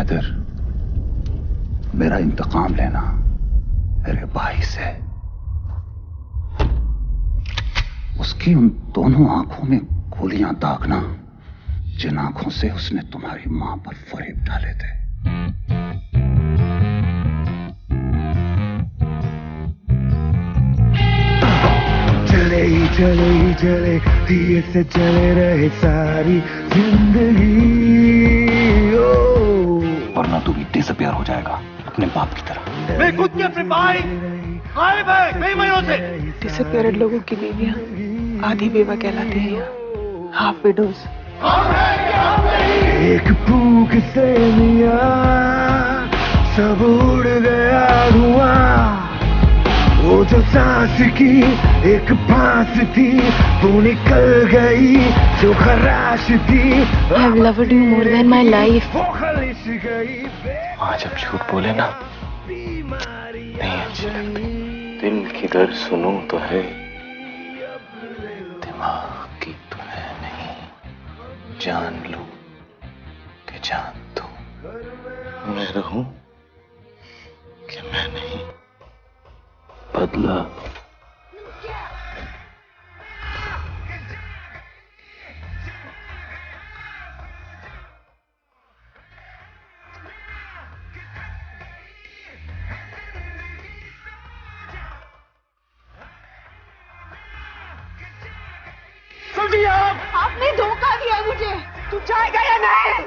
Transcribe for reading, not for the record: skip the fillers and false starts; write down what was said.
हैदर, मेरा इंतकाम लेना मेरे भाई से। उसकी उन दोनों आंखों में गोलियां दागना जिन आंखों से उसने तुम्हारी मां पर फरेब डाले थे। चले ही चले धीरे से चले रहे सारी जिंदगी, वरना तू भी डिसअपियर हो जाएगा अपने बाप की तरह। मैं खुद के अपने भाई गायब है कई महीनों से। डिसअपियर्ड लोगों की बीवियां आधी बेवा कहलाती हैं, हाफ विडोज। एक फूंक से मियां सब उड़ गया धुआं, वो जो सांस की एक फांस थी वो निकल गई जो खराश थी। I've loved you more than my life. आज जब झूठ बोले ना नहीं अच्छी लगती। दिल की दर्द सुनूं तो है, दिमाग की तो है नहीं। जान लूं कि जान दूं, मैं रहूं कि मैं नहीं। बदला आपने धोखा दिया मुझे। तू जाएगा या नहीं?